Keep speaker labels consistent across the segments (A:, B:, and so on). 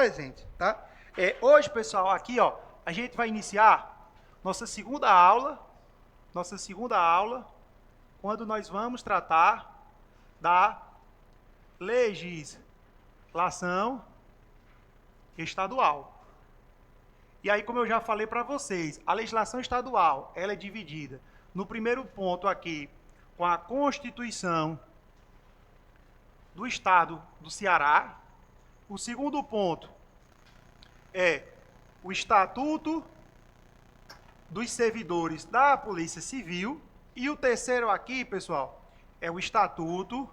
A: presentes, tá? Hoje, pessoal, aqui, ó, a gente vai iniciar nossa segunda aula, quando nós vamos tratar da legislação estadual. E aí, como eu já falei para vocês, a legislação estadual, ela é dividida no primeiro ponto aqui, com a Constituição do Estado do Ceará. O segundo ponto é o Estatuto dos Servidores da Polícia Civil. E o terceiro aqui, pessoal, é o Estatuto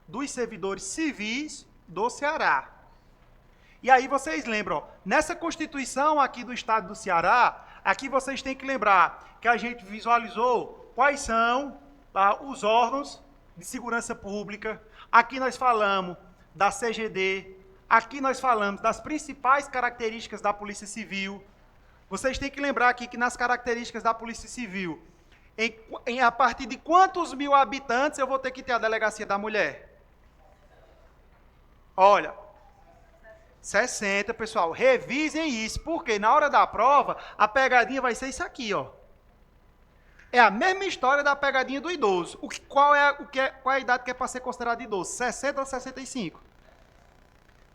A: dos Servidores Civis do Ceará. E aí vocês lembram, ó, nessa Constituição aqui do Estado do Ceará, aqui vocês têm que lembrar que a gente visualizou quais são os órgãos de segurança pública. Aqui nós falamos da CGD, aqui nós falamos das principais características da Polícia Civil. Vocês têm que lembrar aqui que nas características da Polícia Civil, a partir de quantos mil habitantes eu vou ter que ter a delegacia da mulher? Olha, 60, pessoal. Revisem isso, porque na hora da prova, a pegadinha vai ser isso aqui, ó. É a mesma história da pegadinha do idoso. Qual é a idade que é para ser considerado idoso? 60 ou 65?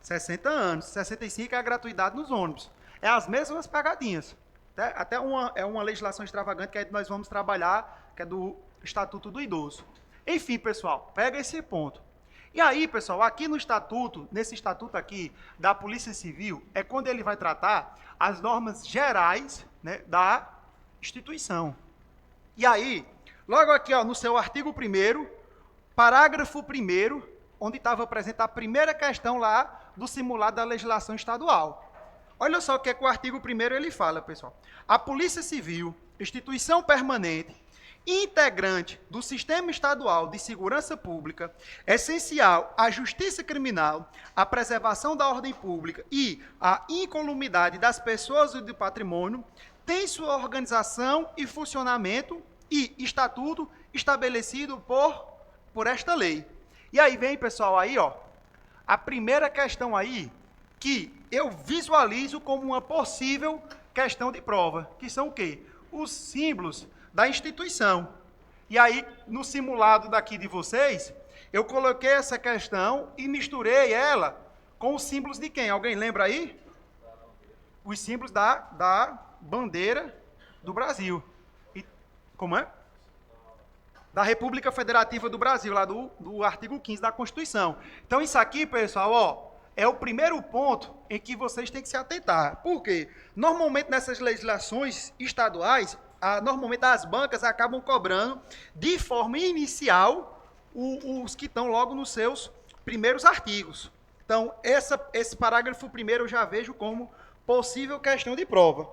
A: 60 anos. 65 é a gratuidade nos ônibus. É as mesmas pegadinhas. Até uma legislação extravagante que nós vamos trabalhar, que é do Estatuto do Idoso. Enfim, pessoal, pega esse ponto. E aí, pessoal, aqui no Estatuto, nesse Estatuto aqui da Polícia Civil, é quando ele vai tratar as normas gerais, né, da instituição. E aí, logo aqui, ó, no seu artigo 1º, parágrafo 1º, onde estava apresentada a primeira questão lá do simulado da legislação estadual. Olha só o que o artigo 1º ele fala, pessoal. A Polícia Civil, instituição permanente, integrante do Sistema Estadual de Segurança Pública, essencial à justiça criminal, à preservação da ordem pública e à incolumidade das pessoas e do patrimônio, tem sua organização e funcionamento e estatuto estabelecido por esta lei. E aí vem, pessoal, aí, ó, a primeira questão aí que eu visualizo como uma possível questão de prova, que são o quê? Os símbolos da instituição. E aí, no simulado daqui de vocês, eu coloquei essa questão e misturei ela com os símbolos de quem? Alguém lembra aí? Os símbolos da bandeira do Brasil. Como é? Da República Federativa do Brasil, lá do artigo 15 da Constituição. Então, isso aqui, pessoal, ó, é o primeiro ponto em que vocês têm que se atentar. Por quê? Normalmente, nessas legislações estaduais, normalmente as bancas acabam cobrando de forma inicial os que estão logo nos seus primeiros artigos. Então, esse parágrafo 1º eu já vejo como possível questão de prova.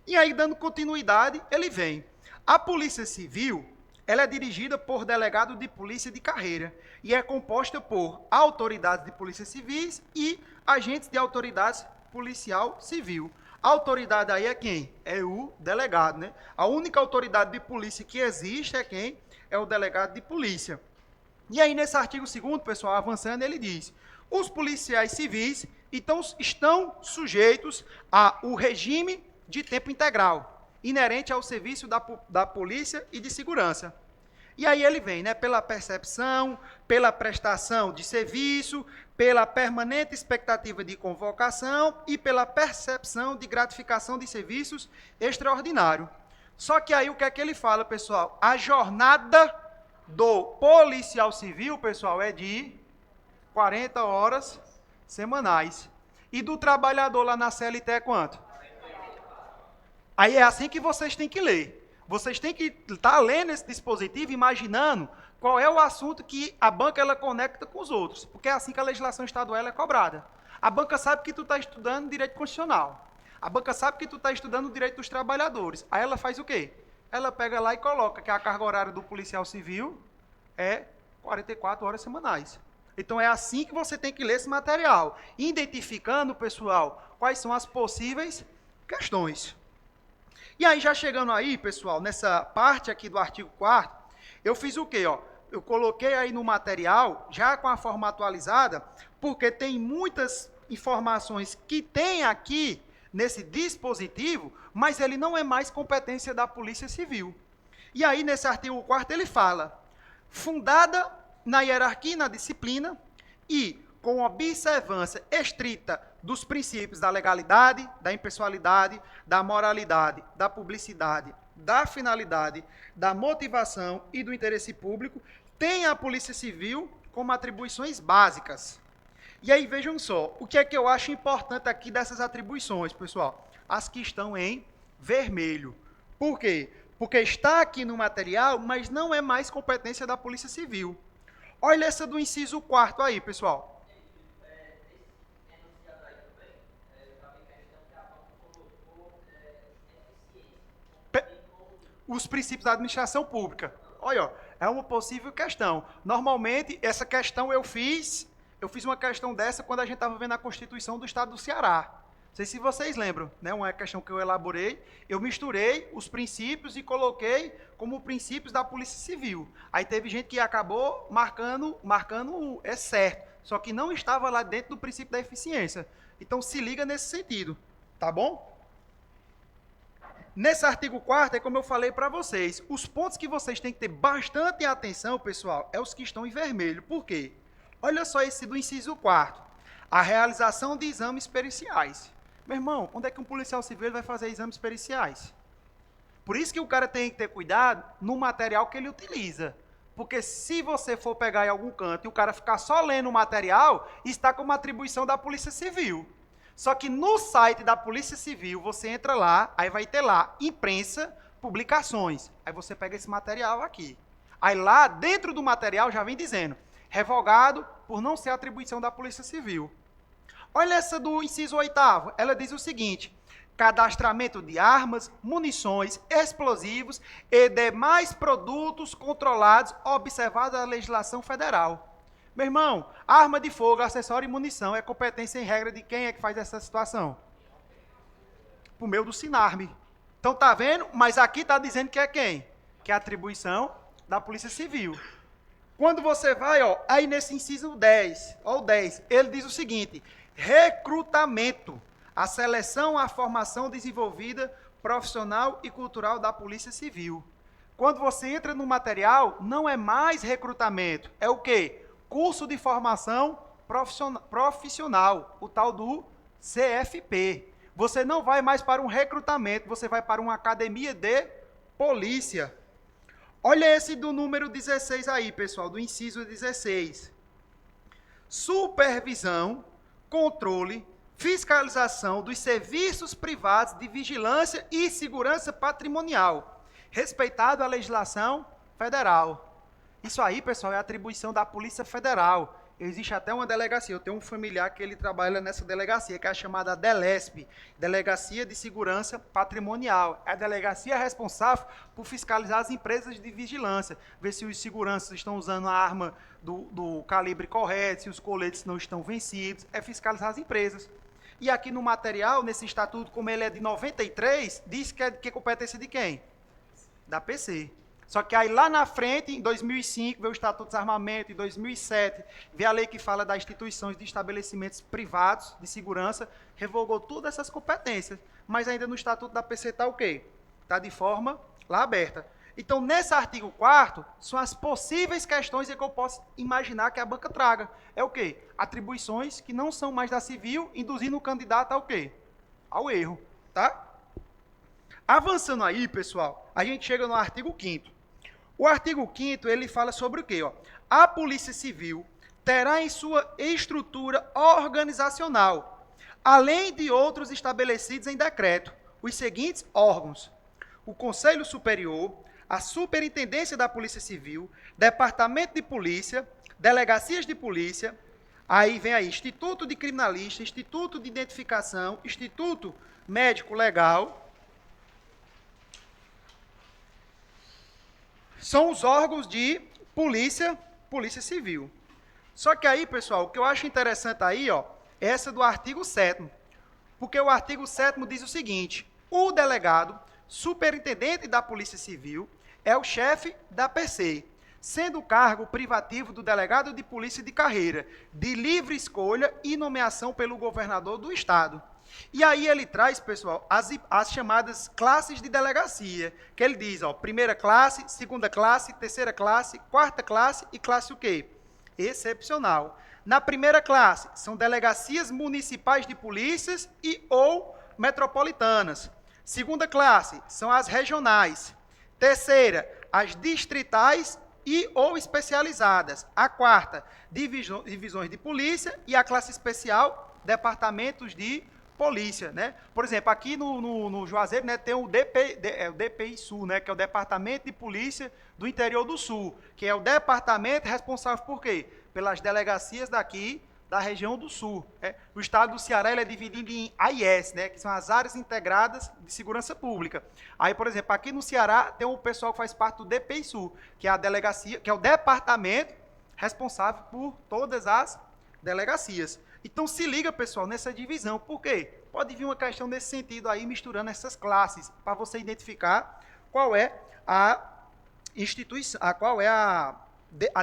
A: E aí, dando continuidade, ele vem. A Polícia Civil, ela é dirigida por delegado de polícia de carreira e é composta por autoridades de polícia civis e agentes de autoridades policial civil. A autoridade aí é quem? É o delegado, né? A única autoridade de polícia que existe é quem? É o delegado de polícia. E aí, nesse artigo 2º, pessoal, avançando, ele diz: os policiais civis estão sujeitos ao regime de tempo integral, inerente ao serviço da polícia e de segurança. E aí ele vem, né, pela percepção, pela prestação de serviço, pela permanente expectativa de convocação e pela percepção de gratificação de serviços extraordinários. Só que aí o que é que ele fala, pessoal? A jornada do policial civil, pessoal, é de 40 horas semanais. E do trabalhador lá na CLT é quanto? Aí é assim que vocês têm que ler. Vocês têm que estar lendo esse dispositivo, imaginando qual é o assunto que a banca ela conecta com os outros. Porque é assim que a legislação estadual é cobrada. A banca sabe que tu está estudando direito constitucional. A banca sabe que tu está estudando o direito dos trabalhadores. Aí ela faz o quê? Ela pega lá e coloca que a carga horária do policial civil é 44 horas semanais. Então é assim que você tem que ler esse material, identificando, pessoal, quais são as possíveis questões. E aí, já chegando aí, pessoal, nessa parte aqui do artigo 4º, eu fiz o quê? Ó? eu coloquei aí no material, já com a forma atualizada, porque tem muitas informações que tem aqui nesse dispositivo, mas ele não é mais competência da Polícia Civil. E aí, nesse artigo 4º, ele fala, fundada na hierarquia e na disciplina e com observância estrita dos princípios da legalidade, da impessoalidade, da moralidade, da publicidade, da finalidade, da motivação e do interesse público, tem a Polícia Civil como atribuições básicas. E aí, vejam só, o que é que eu acho importante aqui dessas atribuições, pessoal? As que estão em vermelho. Por quê? Porque está aqui no material, mas não é mais competência da Polícia Civil. Olha essa do inciso 4º aí, pessoal. Os princípios da administração pública. Olha, ó, é uma possível questão. Normalmente, essa questão eu fiz uma questão dessa quando a gente estava vendo a Constituição do Estado do Ceará. Não sei se vocês lembram, né? Uma questão que eu elaborei, eu misturei os princípios e coloquei como princípios da Polícia Civil. Aí teve gente que acabou marcando é certo, só que não estava lá dentro do princípio da eficiência. Então se liga nesse sentido, tá bom? Nesse artigo 4º, é como eu falei para vocês, os pontos que vocês têm que ter bastante atenção, pessoal, é os que estão em vermelho. Por quê? Olha só esse do inciso 4º, a realização de exames periciais. Meu irmão, onde é que um policial civil vai fazer exames periciais? Por isso que o cara tem que ter cuidado no material que ele utiliza. Porque se você for pegar em algum canto e o cara ficar só lendo o material, está como atribuição da Polícia Civil. Só que no site da Polícia Civil, você entra lá, aí vai ter lá, imprensa, publicações. Aí você pega esse material aqui. Aí lá, dentro do material, já vem dizendo, revogado por não ser atribuição da Polícia Civil. Olha essa do inciso 8º, ela diz o seguinte, cadastramento de armas, munições, explosivos e demais produtos controlados, observada a legislação federal. Meu irmão, arma de fogo, acessório e munição é competência em regra de quem é que faz essa situação? Por meio do SINARME. Então, tá vendo? Mas aqui está dizendo que é quem? Que é a atribuição da Polícia Civil. Quando você vai, ó, aí nesse inciso 10, ó, o 10, ele diz o seguinte, recrutamento, a seleção, a formação desenvolvida, profissional e cultural da Polícia Civil. Quando você entra no material, não é mais recrutamento, é o quê? Curso de formação profissional, o tal do CFP. Você não vai mais para um recrutamento, você vai para uma academia de polícia. Olha esse do número 16 aí, pessoal, do inciso 16. Supervisão, controle, fiscalização dos serviços privados de vigilância e segurança patrimonial, respeitado a legislação federal. Isso aí, pessoal, é atribuição da Polícia Federal. Existe até uma delegacia, eu tenho um familiar que ele trabalha nessa delegacia, que é a chamada DELESP, Delegacia de Segurança Patrimonial. É a delegacia responsável por fiscalizar as empresas de vigilância, ver se os seguranças estão usando a arma do calibre correto, se os coletes não estão vencidos, é fiscalizar as empresas. E aqui no material, nesse estatuto, como ele é de 93, diz que é competência de quem? Da PC. Só que aí lá na frente, em 2005, veio o Estatuto de Desarmamento, em 2007, veio a lei que fala das instituições de estabelecimentos privados de segurança, revogou todas essas competências. Mas ainda no Estatuto da PC está o quê? Está de forma lá aberta. Então, nesse artigo 4º, são as possíveis questões que eu posso imaginar que a banca traga. É o quê? Atribuições que não são mais da civil, induzindo o candidato ao quê? Ao erro, tá? Avançando aí, pessoal, a gente chega no artigo 5º. O artigo 5º, ele fala sobre o quê? Ó? A Polícia Civil terá em sua estrutura organizacional, além de outros estabelecidos em decreto, os seguintes órgãos: o Conselho Superior, a Superintendência da Polícia Civil, Departamento de Polícia, Delegacias de Polícia, aí vem aí Instituto de Criminalista, Instituto de Identificação, Instituto Médico Legal. São os órgãos de polícia civil. Só que aí, pessoal, o que eu acho interessante aí, ó, é essa do artigo 7º. Porque o artigo 7º diz o seguinte: o delegado, superintendente da Polícia Civil, é o chefe da PC, sendo o cargo privativo do delegado de polícia de carreira, de livre escolha e nomeação pelo governador do estado. E aí ele traz, pessoal, as chamadas classes de delegacia, que ele diz, ó, primeira classe, segunda classe, terceira classe, quarta classe e classe o quê? Excepcional. Na primeira classe, são delegacias municipais de polícias e ou metropolitanas. Segunda classe, são as regionais. Terceira, as distritais e ou especializadas. A quarta, divisões de polícia. E a classe especial, departamentos de polícia, né? Por exemplo, aqui no Juazeiro, né, tem o DPI Sul, né, que é o Departamento de Polícia do Interior do Sul, que é o departamento responsável por quê? Pelas delegacias daqui da região do Sul. Né? O estado do Ceará ele é dividido em AIS, né, que são as áreas integradas de segurança pública. Aí, por exemplo, aqui no Ceará tem o pessoal que faz parte do DPI Sul, que é a delegacia, que é o departamento responsável por todas as delegacias. Então, se liga, pessoal, nessa divisão. Por quê? Pode vir uma questão nesse sentido aí, misturando essas classes, para você identificar qual é a instituição, qual é a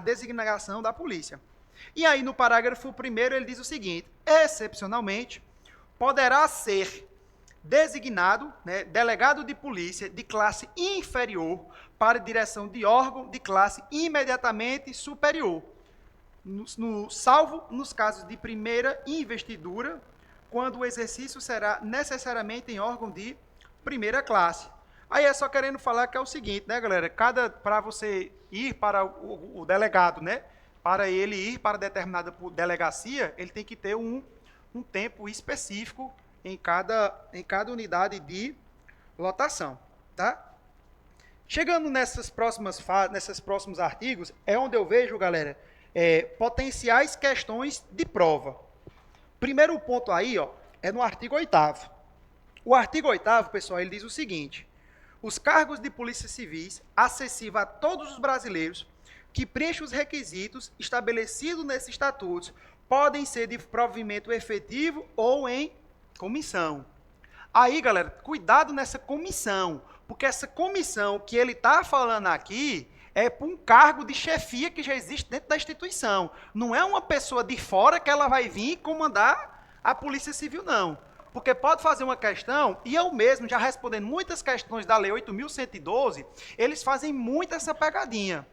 A: designação da polícia. E aí, no parágrafo 1º, ele diz o seguinte: excepcionalmente, poderá ser designado, né, delegado de polícia de classe inferior para direção de órgão de classe imediatamente superior, salvo nos casos de primeira investidura, quando o exercício será necessariamente em órgão de primeira classe. Aí é só querendo falar que é o seguinte, né, galera? Para você ir para o delegado, né? Para ele ir para determinada delegacia, ele tem que ter um tempo específico em cada unidade de lotação, tá? Chegando nesses próximos artigos, é onde eu vejo, galera, potenciais questões de prova. Primeiro ponto aí, ó, é no artigo 8º. O artigo 8º, pessoal, ele diz o seguinte: os cargos de polícia civis acessíveis a todos os brasileiros que preenchem os requisitos estabelecidos nesses estatutos podem ser de provimento efetivo ou em comissão. Aí, galera, cuidado nessa comissão, porque essa comissão que ele está falando aqui é para um cargo de chefia que já existe dentro da instituição. Não é uma pessoa de fora que ela vai vir comandar a Polícia Civil, não. Porque pode fazer uma questão, e eu mesmo, já respondendo muitas questões da Lei 8.112, eles fazem muito essa pegadinha.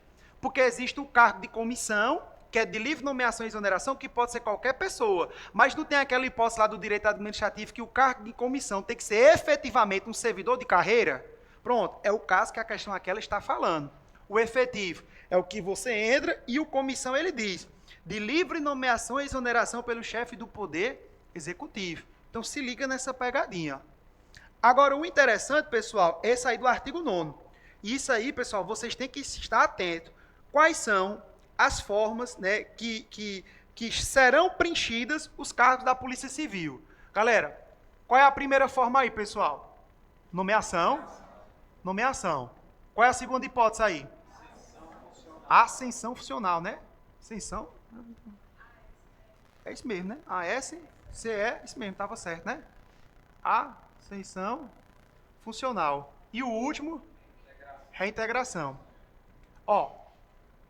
A: Porque existe o cargo de comissão, que é de livre nomeação e exoneração, que pode ser qualquer pessoa. Mas não tem aquela hipótese lá do direito administrativo que o cargo de comissão tem que ser efetivamente um servidor de carreira? Pronto, é o caso que a questão aqui ela está falando. O efetivo é o que você entra e o comissão ele diz de livre nomeação e exoneração pelo chefe do Poder Executivo. Então se liga nessa pegadinha. Agora o interessante, pessoal, é sair do artigo 9º. E isso aí, pessoal, vocês têm que estar atentos. Quais são as formas, né, que serão preenchidas os cargos da Polícia Civil? Galera, qual é a primeira forma aí, pessoal? Nomeação. Nomeação. Qual é a segunda hipótese aí? Ascensão funcional, né? Ascensão. É isso mesmo, né? ASCE, isso mesmo, estava certo, né? Ascensão funcional. E o último? Reintegração. Ó,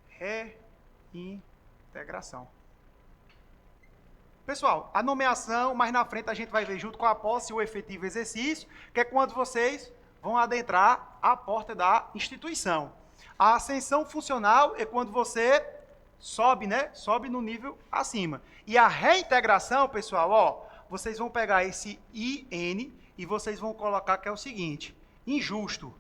A: reintegração. Pessoal, a nomeação, mais na frente a gente vai ver junto com a posse o efetivo exercício, que é quando vocês vão adentrar a porta da instituição. A ascensão funcional é quando você sobe, né? Sobe no nível acima. E a reintegração, pessoal, ó, vocês vão pegar esse IN e vocês vão colocar que é o seguinte: injusto.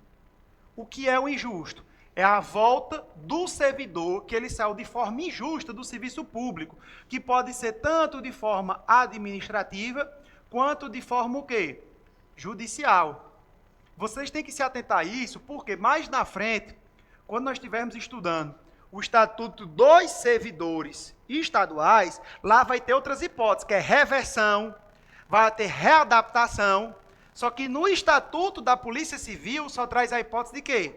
A: O que é o injusto? É a volta do servidor que ele saiu de forma injusta do serviço público, que pode ser tanto de forma administrativa, quanto de forma o quê? Judicial. Vocês têm que se atentar a isso, porque mais na frente, quando nós estivermos estudando o Estatuto dos Servidores Estaduais, lá vai ter outras hipóteses, que é reversão, vai ter readaptação, só que no Estatuto da Polícia Civil só traz a hipótese de quê?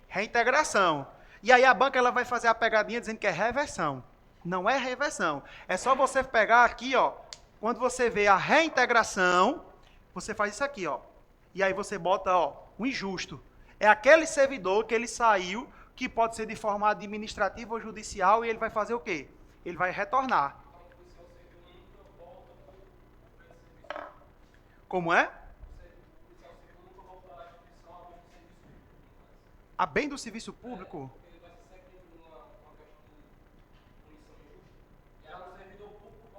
A: Reintegração. E aí a banca ela vai fazer a pegadinha dizendo que é reversão. Não é reversão. É só você pegar aqui, ó, quando você vê a reintegração, você faz isso aqui, ó. E aí você bota, ó, o injusto. É aquele servidor que ele saiu que pode ser de forma administrativa ou judicial, e ele vai fazer o quê? Ele vai retornar. Como é? A bem do serviço público?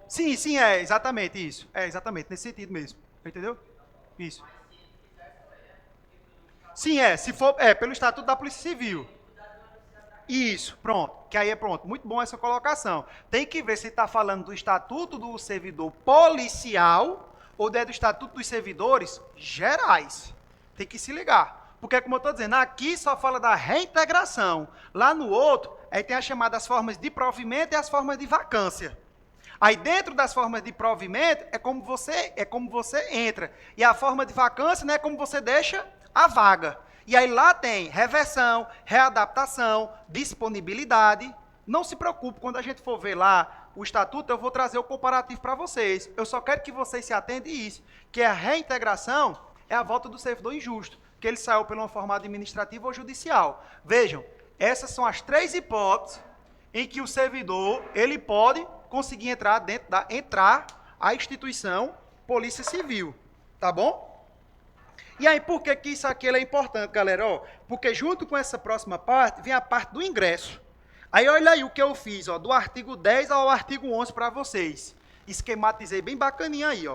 A: Sim, sim, é exatamente isso. É exatamente, nesse sentido mesmo. Entendeu? Isso. Sim, se for, pelo Estatuto da Polícia Civil. Isso, pronto. Que aí é pronto. Muito bom essa colocação. Tem que ver se está falando do Estatuto do Servidor Policial ou do Estatuto dos Servidores Gerais. Tem que se ligar. Porque, como eu estou dizendo, aqui só fala da reintegração. Lá no outro, aí tem as chamadas formas de provimento e as formas de vacância. Aí dentro das formas de provimento é como você entra. E a forma de vacância, né, é como você deixa a vaga. E aí lá tem reversão, readaptação, disponibilidade. Não se preocupe, quando a gente for ver lá o estatuto, eu vou trazer o comparativo para vocês. Eu só quero que vocês se atentem a isso, que a reintegração é a volta do servidor injusto, que ele saiu por uma forma administrativa ou judicial. Vejam, essas são as 3 hipóteses em que o servidor ele pode conseguir entrar dentro a instituição Polícia Civil, tá bom? E aí, por que isso aqui é importante, galera? Porque junto com essa próxima parte, vem a parte do ingresso. Aí, olha aí o que eu fiz, do artigo 10 ao artigo 11 para vocês. Esquematizei bem bacaninha aí,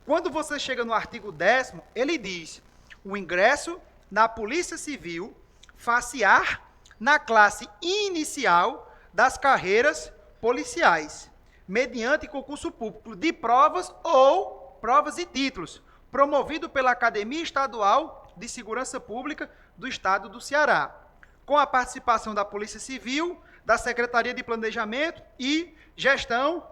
A: Quando você chega no artigo 10º, ele diz: o ingresso na Polícia Civil facear na classe inicial das carreiras policiais, mediante concurso público de provas ou provas e títulos, promovido pela Academia Estadual de Segurança Pública do Estado do Ceará, com a participação da Polícia Civil, da Secretaria de Planejamento e Gestão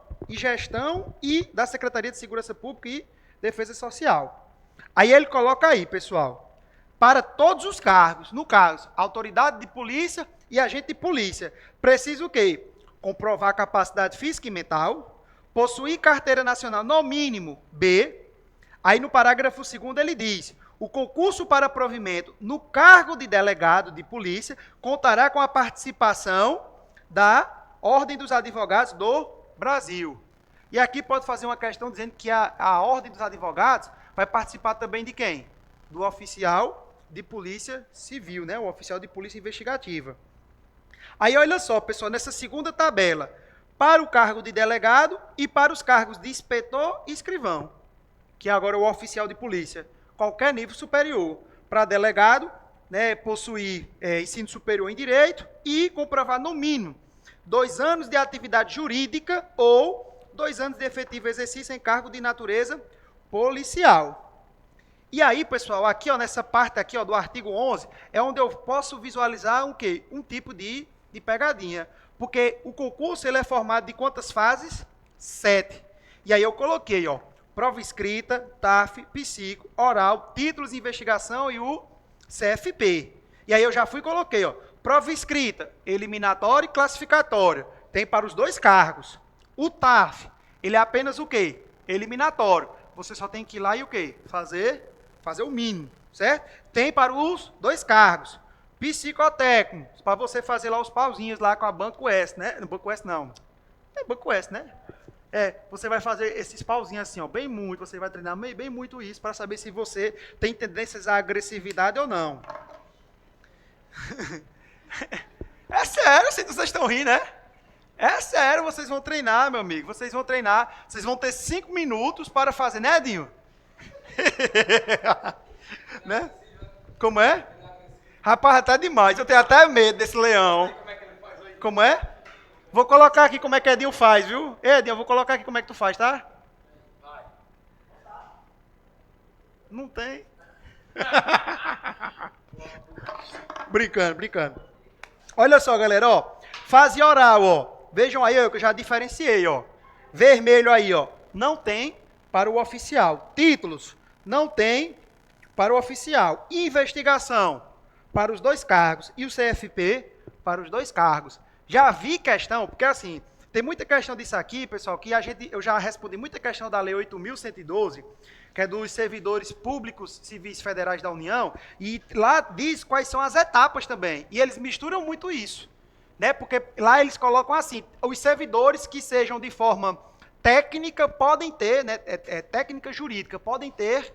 A: e da Secretaria de Segurança Pública e Defesa Social. Aí ele coloca aí, pessoal, para todos os cargos, no caso, autoridade de polícia e agente de polícia, precisa o quê? Comprovar capacidade física e mental, possuir carteira nacional no mínimo B. Aí no parágrafo 2º ele diz: o concurso para provimento no cargo de delegado de polícia contará com a participação da Ordem dos Advogados do Brasil. E aqui pode fazer uma questão dizendo que a Ordem dos Advogados vai participar também de quem? Do oficial de polícia civil, né? O oficial de polícia investigativa. Aí olha só, pessoal, nessa segunda tabela, para o cargo de delegado e para os cargos de inspetor e escrivão, que é agora o oficial de polícia, qualquer nível superior. Para delegado, né, possuir ensino superior em direito e comprovar no mínimo 2 anos de atividade jurídica ou 2 anos de efetivo exercício em cargo de natureza policial. E aí, pessoal, aqui nessa parte aqui do artigo 11, é onde eu posso visualizar o quê? Um tipo de pegadinha. Porque o concurso ele é formado de quantas fases? 7. E aí eu coloquei, prova escrita, TAF, psico, oral, títulos de investigação e o CFP. E aí eu já fui e coloquei, prova escrita, eliminatória e classificatória. Tem para os 2 cargos. O TAF, ele é apenas o quê? Eliminatório. Você só tem que ir lá e o quê? Fazer o mínimo, certo? Tem para os 2 cargos. Psicotécnico, para você fazer lá os pauzinhos lá com a Banco S, né? No Banco S não. É Banco S, né? Você vai fazer esses pauzinhos assim, bem muito, você vai treinar bem muito isso para saber se você tem tendências à agressividade ou não. É sério, se vocês estão rindo, né? É sério, vocês vão treinar, meu amigo, vocês vão treinar, vocês vão ter 5 minutos para fazer, né, Edinho? Né? Como é? Rapaz, tá demais, eu tenho até medo desse leão. Como é? Vou colocar aqui como é que Edinho faz, viu? Edinho, eu vou colocar aqui como é que tu faz, tá? Vai. Não tem. Brincando. Olha só, galera, fase oral, Vejam aí, que eu já diferenciei, Vermelho aí, não tem para o oficial. Títulos, não tem para o oficial. Investigação, para os 2 cargos. E o CFP, para os 2 cargos. Já vi questão, porque assim, tem muita questão disso aqui, pessoal, que eu já respondi muita questão da Lei 8.112, que é dos servidores públicos civis federais da União, e lá diz quais são as etapas também. E eles misturam muito isso, né? Porque lá eles colocam assim, os servidores que sejam de forma técnica podem ter, né, técnica jurídica, podem ter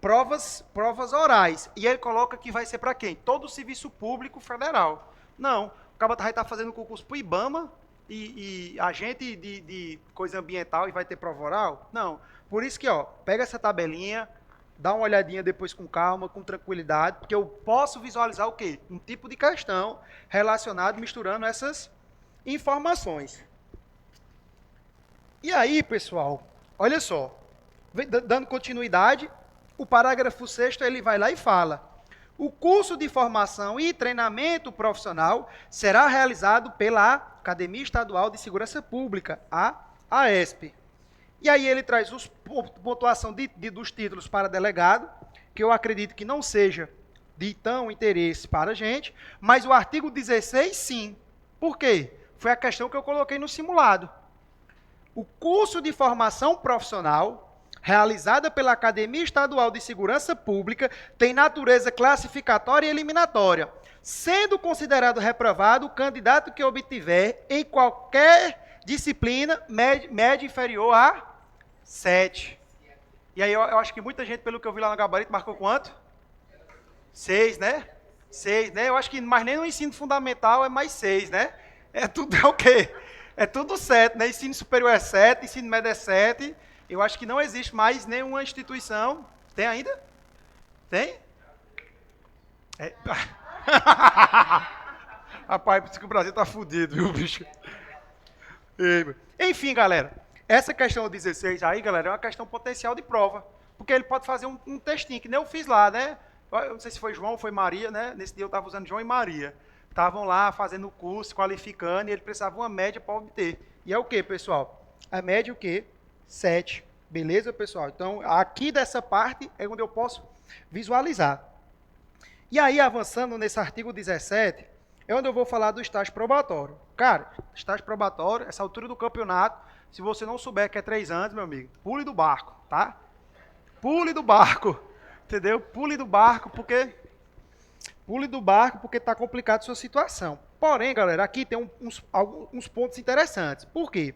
A: provas orais. E ele coloca que vai ser para quem? Todo o serviço público federal. Não, o cara vai estar fazendo concurso para o IBAMA e agente de coisa ambiental e vai ter prova oral? Não. Por isso que, ó, pega essa tabelinha, dá uma olhadinha depois com calma, com tranquilidade, porque eu posso visualizar o quê? Um tipo de questão relacionado, misturando essas informações. E aí, pessoal, olha só, dando continuidade, o parágrafo 6º ele vai lá e fala: o curso de formação e treinamento profissional será realizado pela Academia Estadual de Segurança Pública, a AESP. E aí ele traz pontuação dos títulos para delegado, que eu acredito que não seja de tão interesse para a gente, mas o artigo 16, sim. Por quê? Foi a questão que eu coloquei no simulado. O curso de formação profissional realizada pela Academia Estadual de Segurança Pública tem natureza classificatória e eliminatória, sendo considerado reprovado o candidato que obtiver em qualquer disciplina média inferior a 7. E aí eu acho que muita gente, pelo que eu vi lá no gabarito, marcou quanto? 6, né? 6, né? Eu acho que mais nem no ensino fundamental é mais 6, né? É tudo é o quê? É tudo 7, né? Ensino superior é 7, ensino médio é 7. Eu acho que não existe mais nenhuma instituição. Tem ainda? Tem? É. Rapaz, por isso que o Brasil tá fudido, viu, bicho? Enfim, galera. Essa questão 16 aí, galera, é uma questão potencial de prova. Porque ele pode fazer um textinho, que nem eu fiz lá, né? Eu não sei se foi João ou foi Maria, né? Nesse dia eu estava usando João e Maria. Estavam lá fazendo o curso, qualificando, e ele precisava uma média para obter. E é o quê, pessoal? A média é o quê? 7. Beleza, pessoal? Então, aqui dessa parte é onde eu posso visualizar. E aí, avançando nesse artigo 17, é onde eu vou falar do estágio probatório. Cara, estágio probatório, essa altura do campeonato, se você não souber que é 3 anos, meu amigo, pule do barco, tá? Pule do barco, entendeu? Pule do barco, porque está complicado a sua situação. Porém, galera, aqui tem alguns pontos interessantes. Por quê?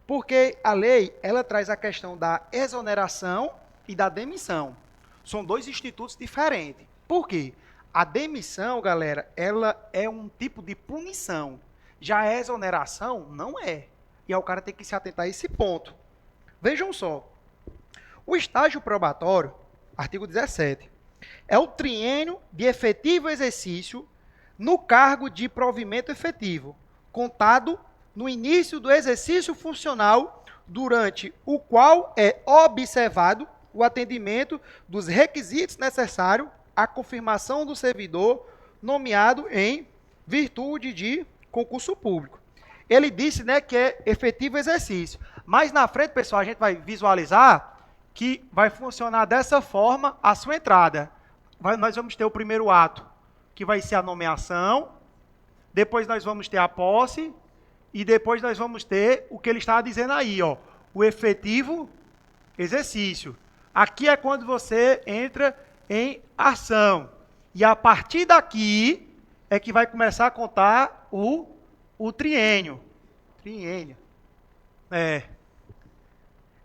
A: Porque a lei, ela traz a questão da exoneração e da demissão. São dois institutos diferentes. Por quê? A demissão, galera, ela é um tipo de punição. Já a exoneração não é. E aí o cara tem que se atentar a esse ponto. Vejam só. O estágio probatório, artigo 17, é o triênio de efetivo exercício no cargo de provimento efetivo, contado no início do exercício funcional, durante o qual é observado o atendimento dos requisitos necessários à confirmação do servidor nomeado em virtude de concurso público. Ele disse, né, que é efetivo exercício. Mas na frente, pessoal, a gente vai visualizar que vai funcionar dessa forma a sua entrada. Nós vamos ter o primeiro ato, que vai ser a nomeação, depois nós vamos ter a posse, e depois nós vamos ter o que ele está dizendo aí, ó, o efetivo exercício. Aqui é quando você entra em ação. E a partir daqui é que vai começar a contar o triênio. Triênio. É.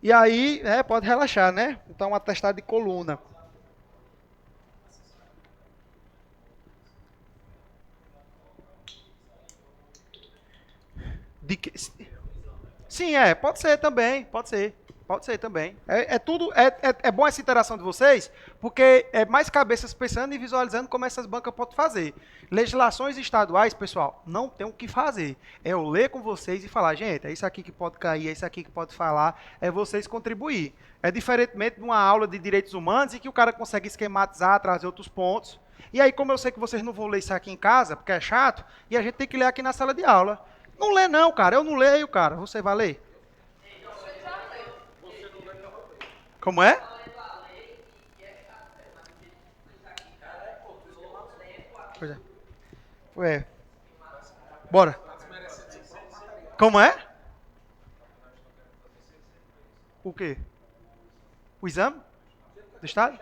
A: E aí, pode relaxar, né? Então, um atestado de coluna. Sim, pode ser também, pode ser também. É bom essa interação de vocês, porque é mais cabeças pensando e visualizando como essas bancas podem fazer. Legislações estaduais, pessoal, não tem o que fazer. É eu ler com vocês e falar, gente, é isso aqui que pode cair, é isso aqui que pode falar, é vocês contribuir. É diferentemente de uma aula de direitos humanos em que o cara consegue esquematizar, trazer outros pontos. E aí, como eu sei que vocês não vão ler isso aqui em casa, porque é chato, e a gente tem que ler aqui na sala de aula. Não lê não, cara. Eu não leio, cara. Você vai ler? Como é? Pois é. Bora. Como é? O quê? O exame do estágio?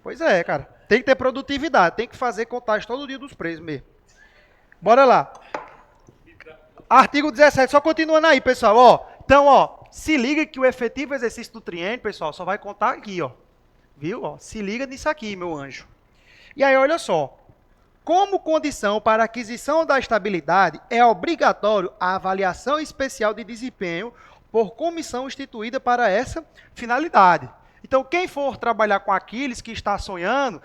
A: Pois é, cara. Tem que ter produtividade, tem que fazer contagem todo dia dos presos mesmo. Bora lá. Artigo 17, só continuando aí, pessoal. Ó, então, ó, se liga que o efetivo exercício do triênio, pessoal, só vai contar aqui, ó. Viu? Ó, se liga nisso aqui, meu anjo. E aí, olha só. Como condição para a aquisição da estabilidade, é obrigatório a avaliação especial de desempenho por comissão instituída para essa finalidade. Então, quem for trabalhar com Aquiles, que está sonhando,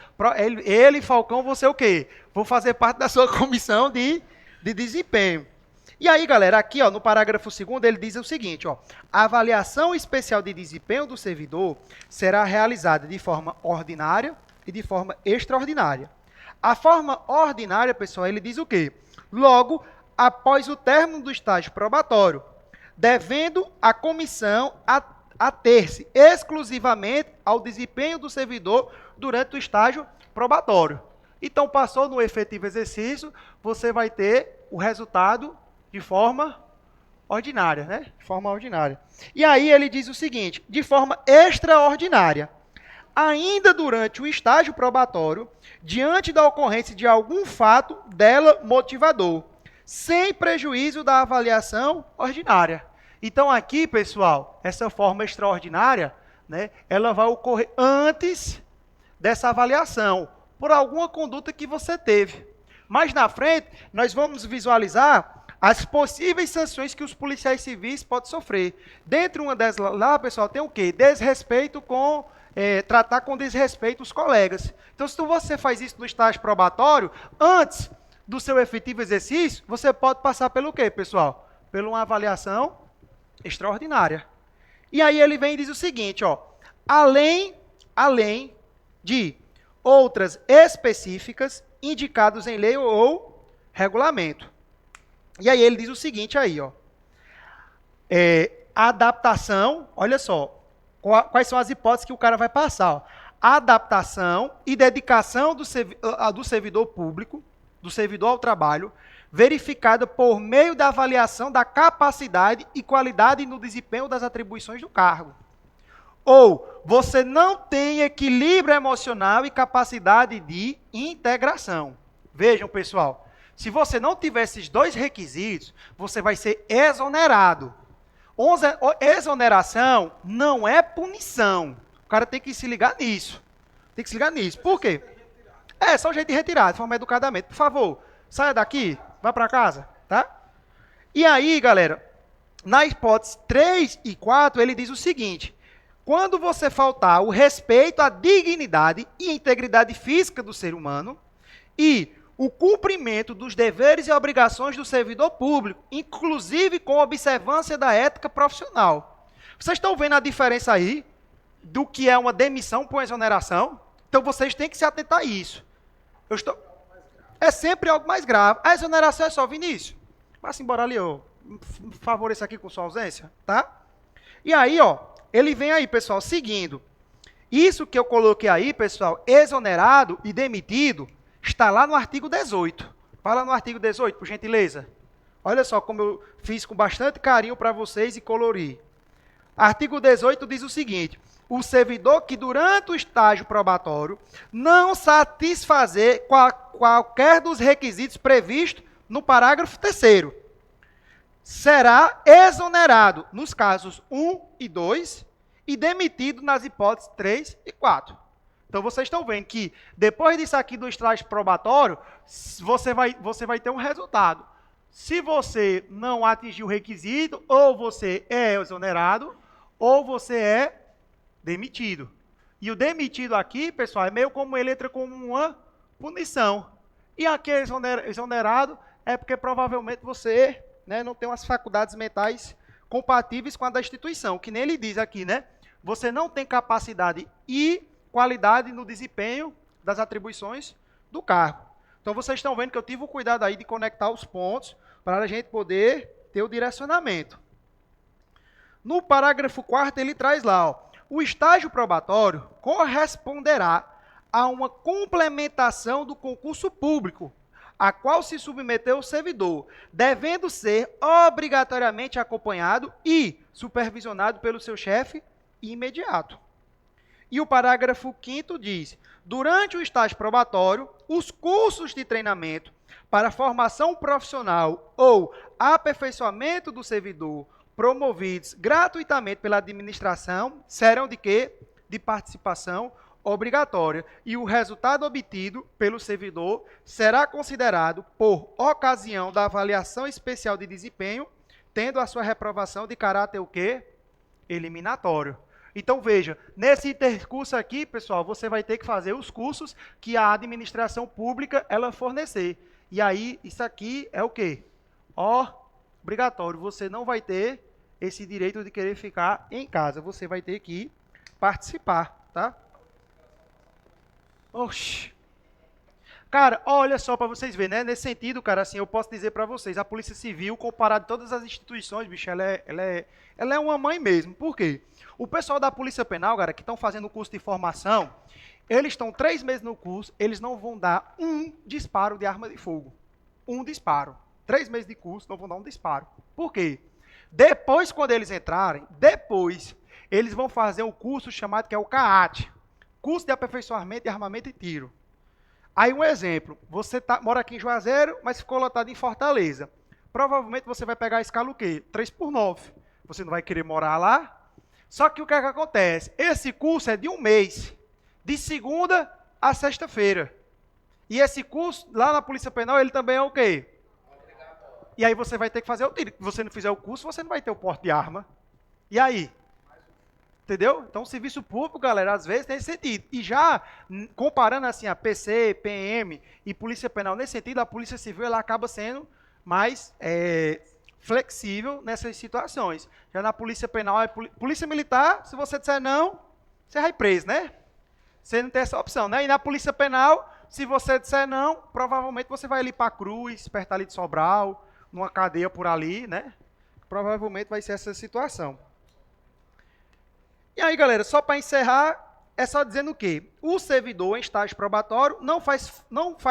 A: ele Falcão, você o quê? Vou fazer parte da sua comissão de desempenho. E aí, galera, aqui ó, no parágrafo 2º, ele diz o seguinte, ó, a avaliação especial de desempenho do servidor será realizada de forma ordinária e de forma extraordinária. A forma ordinária, pessoal, ele diz o quê? Logo, após o término do estágio probatório, devendo a comissão ater-se exclusivamente ao desempenho do servidor durante o estágio probatório. Então, passou no efetivo exercício, você vai ter o resultado de forma ordinária, né? De forma ordinária. E aí ele diz o seguinte, de forma extraordinária. Ainda durante o estágio probatório, diante da ocorrência de algum fato dela motivador, sem prejuízo da avaliação ordinária. Então, aqui, pessoal, essa forma extraordinária, né, ela vai ocorrer antes dessa avaliação, por alguma conduta que você teve. Mais na frente, nós vamos visualizar as possíveis sanções que os policiais civis podem sofrer. Dentre uma delas lá, pessoal, tem o quê? Desrespeito com... tratar com desrespeito os colegas. Então, se você faz isso no estágio probatório, antes do seu efetivo exercício, você pode passar pelo quê, pessoal? Por uma avaliação extraordinária. E aí ele vem e diz o seguinte, ó, além de outras específicas indicadas em lei ou regulamento. E aí ele diz o seguinte aí, ó, adaptação, olha só, quais são as hipóteses que o cara vai passar? Ó. Adaptação e dedicação do servidor público, do servidor ao trabalho, verificada por meio da avaliação da capacidade e qualidade no desempenho das atribuições do cargo. Ou você não tem equilíbrio emocional e capacidade de integração. Vejam, pessoal, se você não tiver esses dois requisitos, você vai ser exonerado. Exoneração não é punição. O cara tem que se ligar nisso. Tem que se ligar nisso. Por quê? É só um jeito de retirar, de forma educadamente. Por favor, saia daqui, vá para casa, tá? E aí, galera, na hipótese 3 e 4, ele diz o seguinte, quando você faltar o respeito à dignidade e integridade física do ser humano e o cumprimento dos deveres e obrigações do servidor público, inclusive com observância da ética profissional. Vocês estão vendo a diferença aí do que é uma demissão por exoneração? Então, vocês têm que se atentar a isso. É sempre algo mais grave. A exoneração é só, Vinícius, vá-se embora ali, ó. Favoreça aqui com sua ausência, tá? E aí, ó, ele vem aí, pessoal, seguindo. Isso que eu coloquei aí, pessoal, exonerado e demitido, está lá no artigo 18. Fala no artigo 18, por gentileza. Olha só como eu fiz com bastante carinho para vocês e colori. Artigo 18 diz o seguinte, o servidor que durante o estágio probatório não satisfazer qualquer dos requisitos previstos no parágrafo 3º, será exonerado nos casos 1 e 2 e demitido nas hipóteses 3 e 4. Então, vocês estão vendo que, depois disso aqui do estágio probatório, você vai ter um resultado. Se você não atingir o requisito, ou você é exonerado, ou você é demitido. E o demitido aqui, pessoal, é meio como ele entra como uma punição. E aqui exonerado é porque provavelmente você, né, não tem umas faculdades mentais compatíveis com a da instituição, que nem ele diz aqui, né? Você não tem capacidade e qualidade no desempenho das atribuições do cargo. Então, vocês estão vendo que eu tive o cuidado aí de conectar os pontos para a gente poder ter o direcionamento. No parágrafo 4º, ele traz lá, ó, o estágio probatório corresponderá a uma complementação do concurso público, a qual se submeteu o servidor, devendo ser obrigatoriamente acompanhado e supervisionado pelo seu chefe imediato. E o parágrafo 5º diz: durante o estágio probatório, os cursos de treinamento para formação profissional ou aperfeiçoamento do servidor promovidos gratuitamente pela administração serão de quê? De participação obrigatória. E o resultado obtido pelo servidor será considerado por ocasião da avaliação especial de desempenho, tendo a sua reprovação de caráter o quê? Eliminatório. Então, veja, nesse intercurso aqui, pessoal, você vai ter que fazer os cursos que a administração pública ela fornecer. E aí, isso aqui é o quê? Obrigatório. Você não vai ter esse direito de querer ficar em casa. Você vai ter que participar, tá? Oxi. Cara, olha só para vocês verem, né? Nesse sentido, cara, assim, eu posso dizer para vocês, a Polícia Civil, comparado a todas as instituições, bicho, ela é uma mãe mesmo. Por quê? O pessoal da Polícia Penal, cara, que estão fazendo o curso de formação, eles estão 3 meses no curso, eles não vão dar um disparo de arma de fogo. Um disparo. 3 meses de curso, não vão dar um disparo. Por quê? Depois, quando eles entrarem, eles vão fazer um curso chamado que é o CAAT, Curso de Aperfeiçoamento de Armamento e Tiro. Aí um exemplo, você mora aqui em Juazeiro, mas ficou lotado em Fortaleza. Provavelmente você vai pegar a escala o quê? 3x9. Você não vai querer morar lá? Só que o que é que acontece? Esse curso é de 1 mês, de segunda a sexta-feira. E esse curso, lá na Polícia Penal, ele também é o quê? Obrigatório. E aí você vai ter que fazer o tiro. Se você não fizer o curso, você não vai ter o porte de arma. E aí? Entendeu? Então, o serviço público, galera, às vezes tem esse sentido. E já, comparando assim a PC, PM e Polícia Penal, nesse sentido, a Polícia Civil ela acaba sendo mais flexível nessas situações. Já na Polícia Penal, Polícia Militar, se você disser não, você vai preso, né? Você não tem essa opção, né? E na Polícia Penal, se você disser não, provavelmente você vai ali para a Cruz, perto ali de Sobral, numa cadeia por ali, né? Provavelmente vai ser essa situação. E aí, galera, só para encerrar, é só dizendo o quê? O servidor em estágio probatório não faz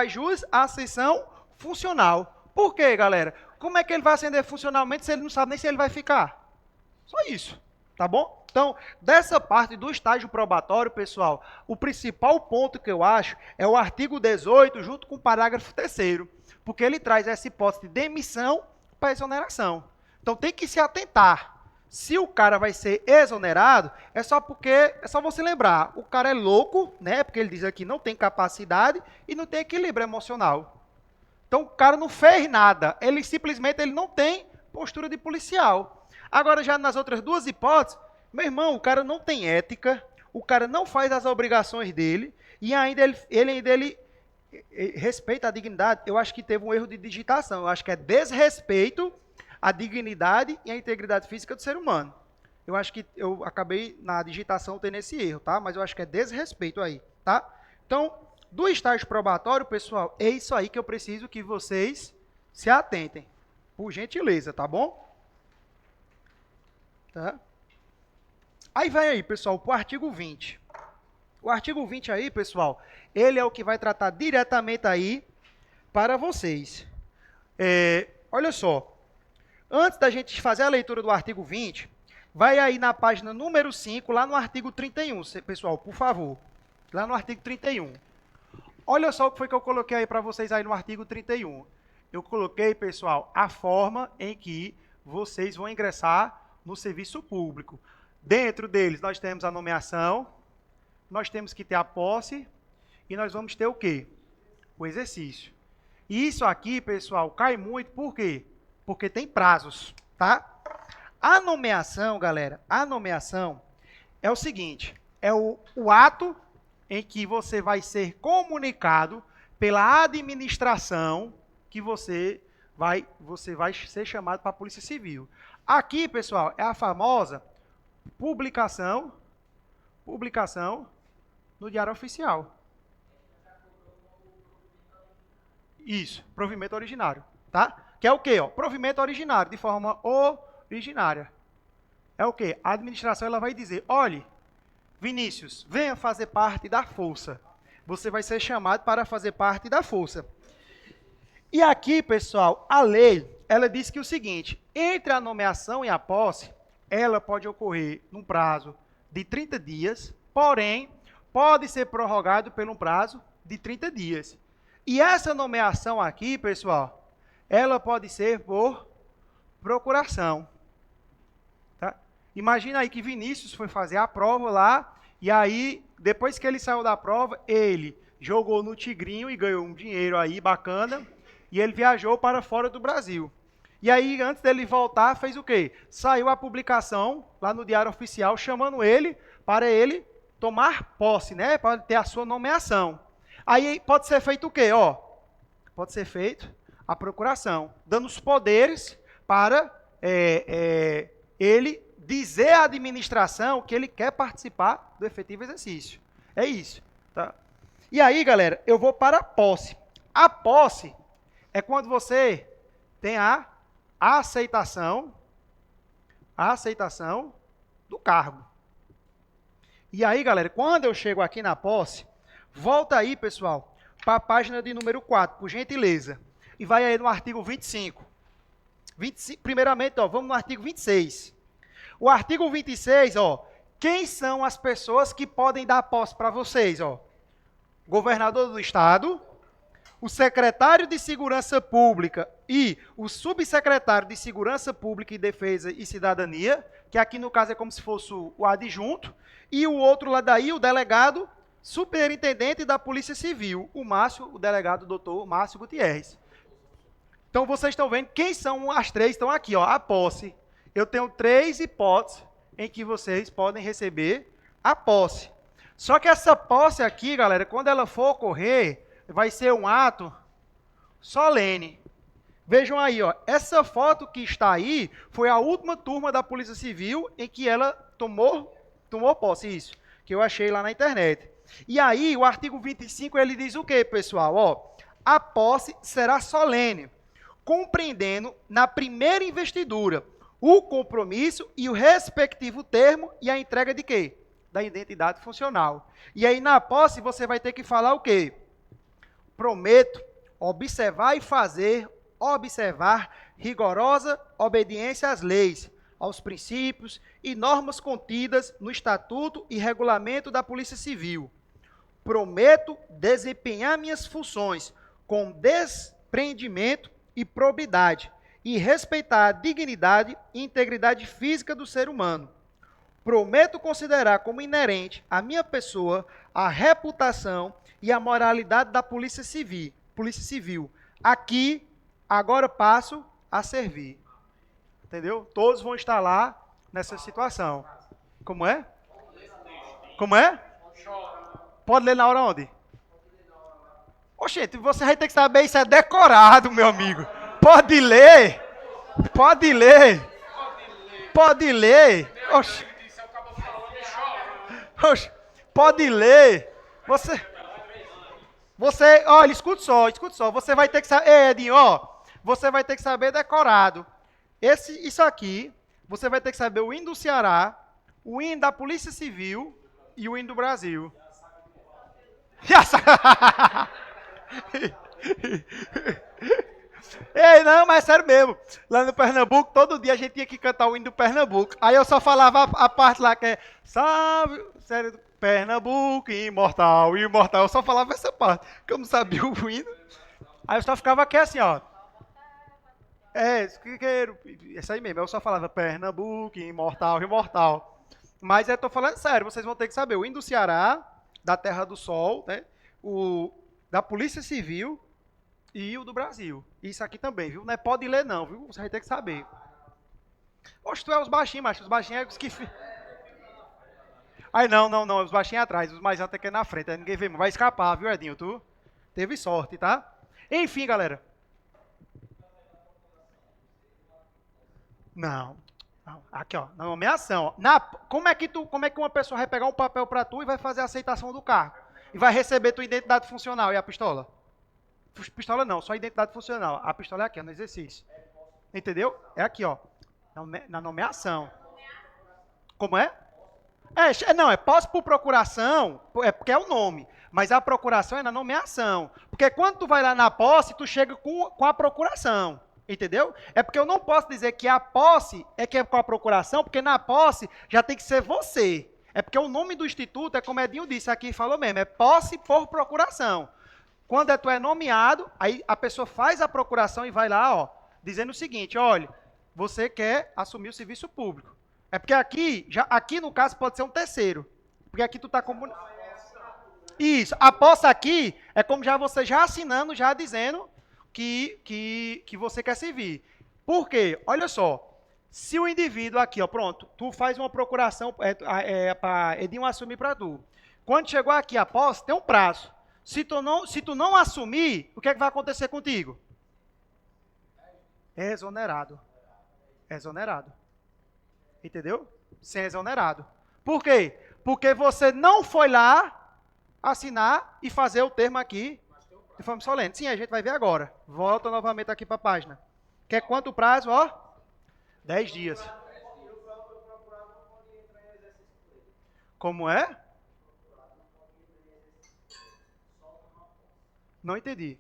A: jus à ascensão funcional. Por quê, galera? Como é que ele vai ascender funcionalmente se ele não sabe nem se ele vai ficar? Só isso, tá bom? Então, dessa parte do estágio probatório, pessoal, o principal ponto que eu acho é o artigo 18, junto com o parágrafo 3º, porque ele traz essa hipótese de demissão para exoneração. Então, tem que se atentar. Se o cara vai ser exonerado, é só você lembrar, o cara é louco, né? Porque ele diz aqui não tem capacidade e não tem equilíbrio emocional. Então o cara não fez nada, ele simplesmente não tem postura de policial. Agora já nas outras duas hipóteses, meu irmão, o cara não tem ética, o cara não faz as obrigações dele e ainda ele respeita a dignidade. Eu acho que teve um erro de digitação, eu acho que é desrespeito a dignidade e a integridade física do ser humano. Eu acho que eu acabei na digitação tendo esse erro, tá? Mas eu acho que é desrespeito aí, tá? Então, do estágio probatório, pessoal, é isso aí que eu preciso que vocês se atentem. Por gentileza, tá bom? Tá? Aí vai aí, pessoal, para o artigo 20. O artigo 20 aí, pessoal, ele é o que vai tratar diretamente aí para vocês. Olha só. Antes da gente fazer a leitura do artigo 20, vai aí na página número 5, lá no artigo 31, pessoal, por favor. Lá no artigo 31. Olha só o que foi que eu coloquei aí para vocês aí no artigo 31. Eu coloquei, pessoal, a forma em que vocês vão ingressar no serviço público. Dentro deles, nós temos a nomeação, nós temos que ter a posse e nós vamos ter o quê? O exercício. E isso aqui, pessoal, cai muito, por quê? Porque tem prazos, tá? A nomeação, galera, a nomeação é o seguinte, é o ato em que você vai ser comunicado pela administração que você vai ser chamado para a Polícia Civil. Aqui, pessoal, é a famosa publicação no Diário Oficial. Isso, provimento originário, tá? Que é o quê? Ó? Provimento originário, de forma originária. É o quê? A administração ela vai dizer, olhe, Vinícius, venha fazer parte da força. Você vai ser chamado para fazer parte da força. E aqui, pessoal, a lei, ela diz que o seguinte, entre a nomeação e a posse, ela pode ocorrer num prazo de 30 dias, porém, pode ser prorrogado por um prazo de 30 dias. E essa nomeação aqui, pessoal, ela pode ser por procuração. Tá? Imagina aí que Vinícius foi fazer a prova lá, e aí, depois que ele saiu da prova, ele jogou no Tigrinho e ganhou um dinheiro aí bacana, e ele viajou para fora do Brasil. E aí, antes dele voltar, fez o quê? Saiu a publicação lá no Diário Oficial, chamando ele para ele tomar posse, né? Para ter a sua nomeação. Aí pode ser feito o quê? Ó, pode ser feito a procuração, dando os poderes para ele dizer à administração que ele quer participar do efetivo exercício. É isso. Tá? E aí, galera, eu vou para a posse. A posse é quando você tem a aceitação do cargo. E aí, galera, quando eu chego aqui na posse, volta aí, pessoal, para a página de número 4, por gentileza. E vai aí no artigo 25. Primeiramente, ó, vamos no artigo 26. O artigo 26, ó, quem são as pessoas que podem dar posse para vocês? Ó? Governador do Estado, o secretário de Segurança Pública e o subsecretário de Segurança Pública e Defesa e Cidadania, que aqui no caso é como se fosse o adjunto, e o outro lá daí, o delegado superintendente da Polícia Civil, o delegado doutor Márcio Gutierrez. Então, vocês estão vendo quem são as três, estão aqui, ó, a posse. Eu tenho 3 hipóteses em que vocês podem receber a posse. Só que essa posse aqui, galera, quando ela for ocorrer, vai ser um ato solene. Vejam aí, ó, essa foto que está aí foi a última turma da Polícia Civil em que ela tomou posse, isso, que eu achei lá na internet. E aí, o artigo 25, ele diz o quê, pessoal? Ó, a posse será solene, compreendendo na primeira investidura o compromisso e o respectivo termo e a entrega de quê? Da identidade funcional. E aí, na posse, você vai ter que falar o quê? Prometo observar rigorosa obediência às leis, aos princípios e normas contidas no Estatuto e Regulamento da Polícia Civil. Prometo desempenhar minhas funções com desprendimento e probidade e respeitar a dignidade e integridade física do ser humano. Prometo considerar como inerente à minha pessoa a reputação e a moralidade da Polícia Civil. Aqui, agora passo a servir. Entendeu? Todos vão estar lá nessa situação. Como é? Como é? Pode ler na hora onde? Oxente, você vai ter que saber, isso é decorado, meu amigo. Pode ler. Pode ler. Pode ler. Oxe. Oxe. Pode ler. Você, olha, escuta só. Você vai ter que saber, Edinho, ó. Você vai ter que saber decorado. Isso aqui, você vai ter que saber o hino do Ceará, o hino da Polícia Civil e o hino do Brasil. Ei, não, mas é sério mesmo. Lá no Pernambuco, todo dia a gente tinha que cantar o hino do Pernambuco. Aí eu só falava a parte lá que é Salve, sério, do Pernambuco, imortal. Eu só falava essa parte, que eu não sabia o hino. Aí eu só ficava aqui assim, ó. Essa aí mesmo, eu só falava Pernambuco, imortal. Mas eu tô falando sério, vocês vão ter que saber o hino do Ceará, da Terra do Sol, né? O da Polícia Civil e o do Brasil. Isso aqui também, viu? Não é pode ler não, viu? Você vai ter que saber. Oxe, tu é os baixinhos, macho. Os baixinhos é os que... Aí não, os baixinhos atrás, os mais altos é que é na frente. Aí ninguém vê, vai escapar, viu, Edinho? Tu teve sorte, tá? Enfim, galera. Não. Aqui, ó, na nomeação. Como é que uma pessoa vai pegar um papel para tu e vai fazer a aceitação do cargo? E vai receber tua identidade funcional e a pistola? Pistola não, só identidade funcional. A pistola é aqui, ó, no exercício. Entendeu? É aqui, ó, na nomeação. Como é? Não, é posse por procuração, é porque é o nome. Mas a procuração é na nomeação. Porque quando tu vai lá na posse, tu chega com a procuração. Entendeu? É porque eu não posso dizer que a posse é que é com a procuração, porque na posse já tem que ser você. É porque o nome do instituto, é como Edinho disse aqui, falou mesmo, é posse por procuração. Quando tu é nomeado, aí a pessoa faz a procuração e vai lá, ó, dizendo o seguinte, olha, você quer assumir o serviço público. É porque aqui no caso pode ser um terceiro. Porque aqui tu está comunicando. Isso, a posse aqui é como você já assinando, já dizendo que você quer servir. Por quê? Olha só, se o indivíduo aqui, ó, pronto, tu faz uma procuração para Edinho assumir para tu. Quando chegou aqui a posse, tem um prazo. Se tu não assumir, o que é que vai acontecer contigo? É exonerado. É exonerado. Entendeu? Sem exonerado. Por quê? Porque você não foi lá assinar e fazer o termo aqui de forma solene. Sim, a gente vai ver agora. Volta novamente aqui para a página. Quer quanto o prazo? Ó, 10 dias. Como é? Não entendi.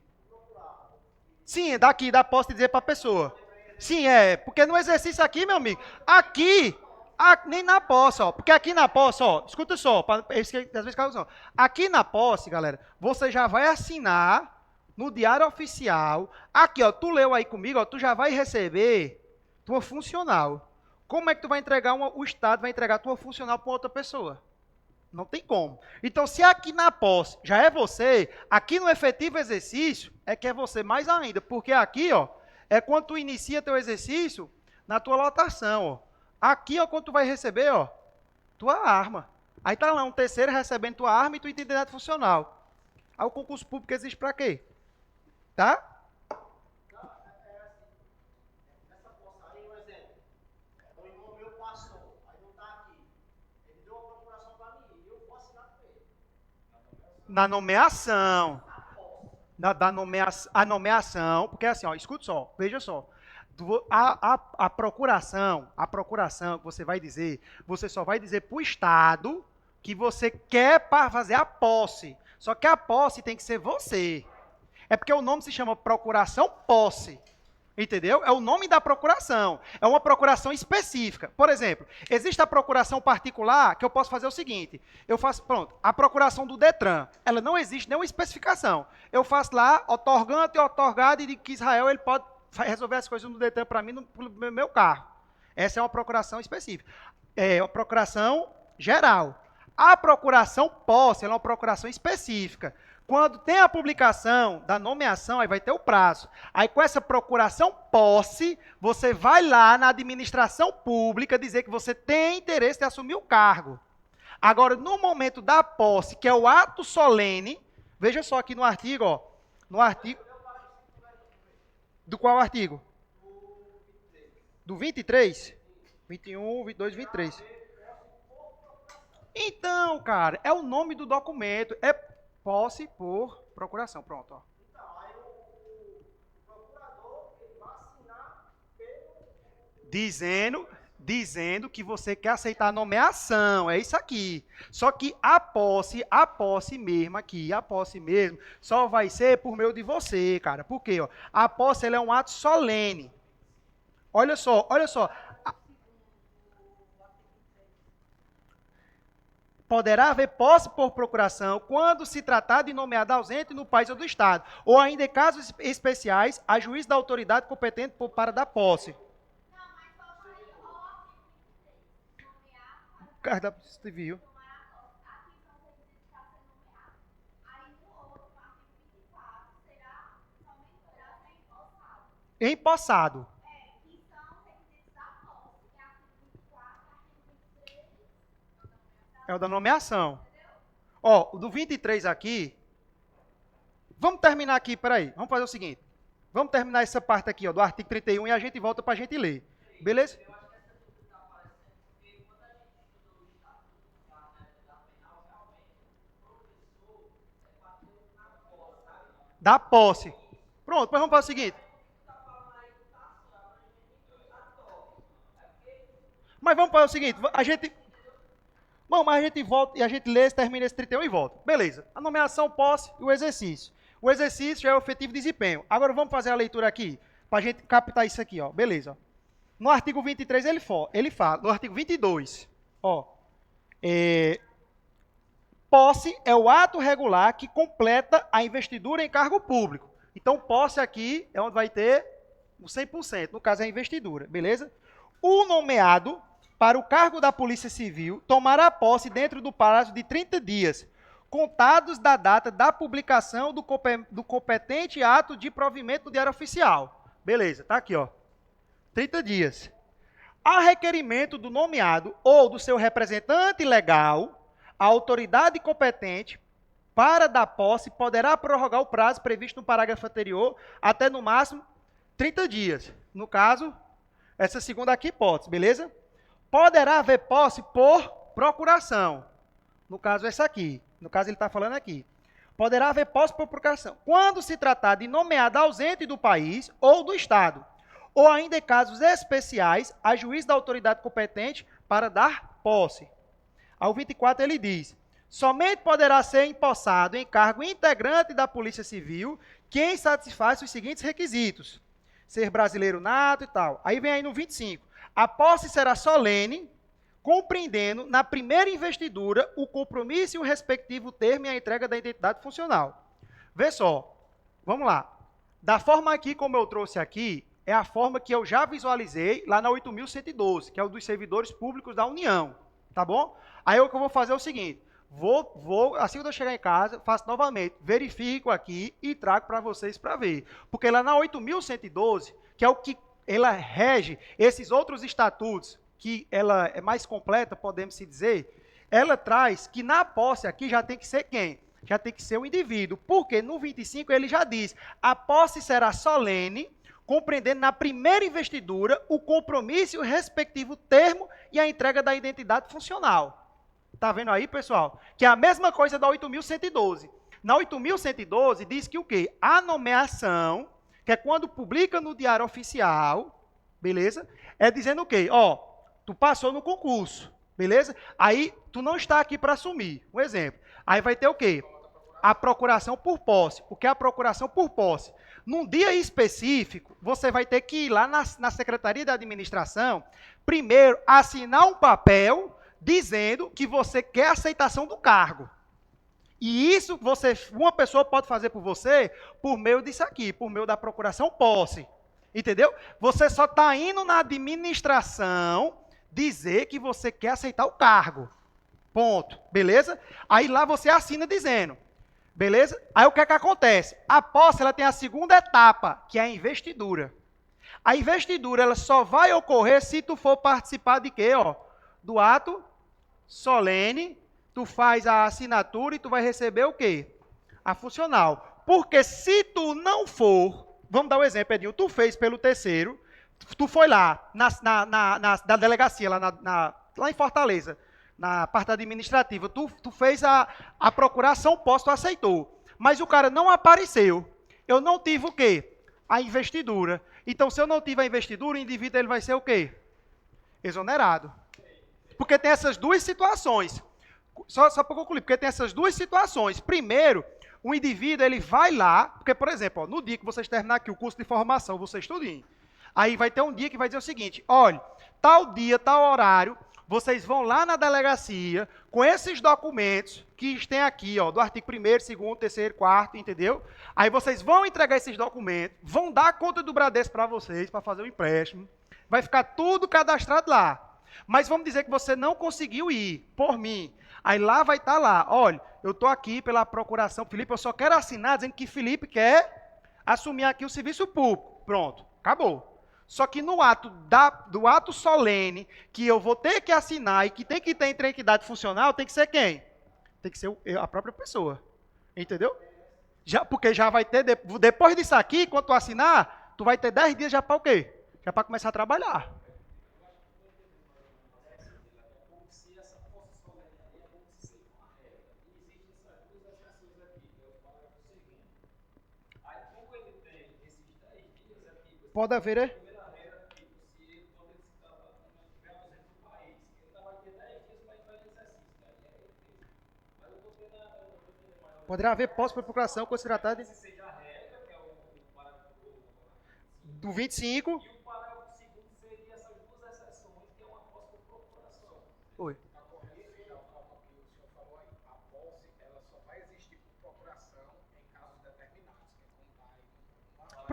A: Sim, daqui, da posse de dizer para a pessoa. Sim, porque no exercício aqui, meu amigo, nem na posse, ó, porque aqui na posse, ó, escuta só, às vezes causa, aqui na posse, galera, você já vai assinar no diário oficial, aqui, ó, tu leu aí comigo, ó, tu já vai receber tua funcional. Como é que tu vai entregar, o Estado vai entregar tua funcional para outra pessoa? Não tem como. Então, se aqui na posse já é você, aqui no efetivo exercício é que é você mais ainda, porque aqui, ó, é quando tu inicia teu exercício na tua lotação, ó. Aqui, ó, quando tu vai receber, ó, tua arma. Aí tá lá um terceiro recebendo tua arma e tua identidade funcional. Aí o concurso público existe para quê? Tá? Na nomeação. A nomeação, porque assim, ó, escuta só, veja só. A procuração que você vai dizer, você só vai dizer para o Estado que você quer para fazer a posse. Só que a posse tem que ser você. É porque o nome se chama procuração posse. Entendeu? É o nome da procuração. É uma procuração específica. Por exemplo, existe a procuração particular que eu posso fazer o seguinte. Eu faço, pronto, a procuração do Detran. Ela não existe nenhuma especificação. Eu faço lá, otorgante e otorgado, e digo que Israel ele pode resolver as coisas no Detran para mim no meu carro. Essa é uma procuração específica. É uma procuração geral. A procuração posse, ela é uma procuração específica. Quando tem a publicação da nomeação, aí vai ter o prazo. Aí com essa procuração posse, você vai lá na administração pública dizer que você tem interesse de assumir o cargo. Agora, no momento da posse, que é o ato solene, veja só aqui no artigo, ó. No artigo. Do qual artigo? Do 23? 21, 22, 23. Então, cara, é o nome do documento. É posse por procuração. Pronto, ó. Então, aí o procurador ele vai assinar dizendo que você quer aceitar a nomeação. É isso aqui. Só que a posse mesmo aqui, a posse mesmo, só vai ser por meio de você, cara. Por quê? Ó? A posse ela é um ato solene. Olha só. Poderá haver posse por procuração quando se tratar de nomeado ausente no país ou do Estado, ou ainda em casos especiais, a juiz da autoridade competente para dar posse. Carta civil. Empossado. É o da nomeação. Ó, o do 23 aqui. Vamos terminar aqui, peraí. Vamos fazer o seguinte. Vamos terminar essa parte aqui, ó, do artigo 31 e a gente volta para a gente ler. Beleza? Da posse. Pronto, mas vamos fazer o seguinte. Mas vamos fazer o seguinte. Bom, mas a gente volta e a gente lê, termina esse 31 e volta. Beleza. A nomeação, posse e o exercício. O exercício é o efetivo desempenho. Agora vamos fazer a leitura aqui, para a gente captar isso aqui, ó. Beleza. No artigo 23 ele fala, no artigo 22, ó. Posse é o ato regular que completa a investidura em cargo público. Então, posse aqui é onde vai ter o 100%, no caso é a investidura, beleza? O nomeado para o cargo da Polícia Civil tomará posse dentro do prazo de 30 dias, contados da data da publicação do competente ato de provimento no Diário Oficial. Beleza, tá aqui, ó. 30 dias. A requerimento do nomeado ou do seu representante legal, a autoridade competente para dar posse poderá prorrogar o prazo previsto no parágrafo anterior até no máximo 30 dias. No caso, essa segunda aqui hipótese, beleza? Poderá haver posse por procuração. No caso, essa aqui. No caso, ele está falando aqui. Poderá haver posse por procuração. Quando se tratar de nomeado ausente do país ou do Estado, ou ainda em casos especiais, a juiz da autoridade competente para dar posse. Ao 24 ele diz: somente poderá ser empossado em cargo integrante da Polícia Civil quem satisfaz os seguintes requisitos: ser brasileiro nato e tal. Aí vem aí no 25. A posse será solene, compreendendo na primeira investidura o compromisso e o respectivo termo e a entrega da identidade funcional. Vê só, vamos lá. Da forma aqui como eu trouxe aqui, é a forma que eu já visualizei lá na 8.112, que é o dos servidores públicos da União, tá bom? Aí o que eu vou fazer é o seguinte, assim que eu chegar em casa, faço novamente, verifico aqui e trago para vocês para ver. Porque lá na 8.112, que é o que ela rege esses outros estatutos, que ela é mais completa, podemos se dizer, ela traz que na posse aqui já tem que ser quem? Já tem que ser o indivíduo. Porque no 25 ele já diz, a posse será solene, compreendendo na primeira investidura o compromisso e o respectivo termo e a entrega da identidade funcional. Tá vendo aí, pessoal? Que é a mesma coisa da 8.112. Na 8.112 diz que o quê? A nomeação, que é quando publica no Diário Oficial, beleza? É dizendo o quê? Ó, tu passou no concurso, beleza? Aí tu não está aqui para assumir. Um exemplo. Aí vai ter o quê? A procuração por posse. O que é a procuração por posse? Num dia específico, você vai ter que ir lá na Secretaria da Administração, primeiro assinar um papel dizendo que você quer a aceitação do cargo. E isso uma pessoa pode fazer por você por meio disso aqui, por meio da procuração posse. Entendeu? Você só está indo na administração dizer que você quer aceitar o cargo. Ponto. Beleza? Aí lá você assina dizendo. Beleza? Aí o que é que acontece? A posse ela tem a segunda etapa, que é a investidura. A investidura ela só vai ocorrer se tu for participar de quê? Ó, do ato solene, tu faz a assinatura e tu vai receber o quê? A funcional. Porque se tu não for, vamos dar um exemplo, Edinho, tu fez pelo terceiro, tu foi lá na delegacia, lá em Fortaleza, na parte administrativa, tu fez a procuração posse, tu aceitou. Mas o cara não apareceu. Eu não tive o quê? A investidura. Então, se eu não tive a investidura, o indivíduo ele vai ser o quê? Exonerado. Porque tem essas duas situações. Só para concluir, porque tem essas duas situações. Primeiro, o indivíduo ele vai lá, porque, por exemplo, ó, no dia que vocês terminar aqui o curso de formação, vocês estudem. Aí vai ter um dia que vai dizer o seguinte: olha, tal dia, tal horário, vocês vão lá na delegacia com esses documentos que tem aqui, ó, do artigo 1º, 2º, 3º, 4º, entendeu? Aí vocês vão entregar esses documentos, vão dar a conta do Bradesco para vocês, para fazer o empréstimo. Vai ficar tudo cadastrado lá. Mas vamos dizer que você não conseguiu ir, por mim. Aí lá vai estar lá, olha, eu estou aqui pela procuração, Felipe, eu só quero assinar dizendo que Felipe quer assumir aqui o serviço público. Pronto, acabou. Só que no ato do ato solene, que eu vou ter que assinar e que tem que ter entre a entidade funcional, tem que ser quem? Tem que ser a própria pessoa. Entendeu? Porque já vai ter, depois disso aqui, quando tu assinar, tu vai ter 10 dias já para o quê? Já para começar a trabalhar. Pode haver, é? Poderá haver posse por procuração quando se tratar de... do 25. Oi.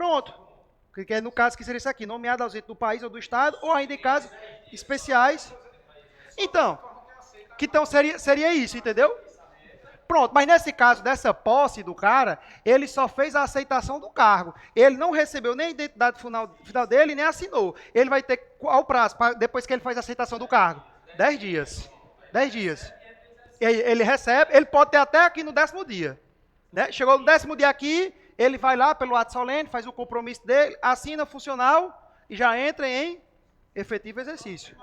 A: Pronto. Que é no caso que seria isso aqui, nomeado ausente do país ou do estado, ou ainda em casos especiais. Então, seria isso, entendeu? Pronto, mas nesse caso dessa posse do cara, ele só fez a aceitação do cargo. Ele não recebeu nem a identidade final dele, nem assinou. Ele vai ter qual prazo, depois que ele faz a aceitação do cargo? 10 dias. 10 dias. Ele recebe, ele pode ter até aqui no 10º dia. Né? Chegou no 10º dia aqui, ele vai lá pelo ato solene, faz o compromisso dele, assina funcional e já entra em efetivo exercício.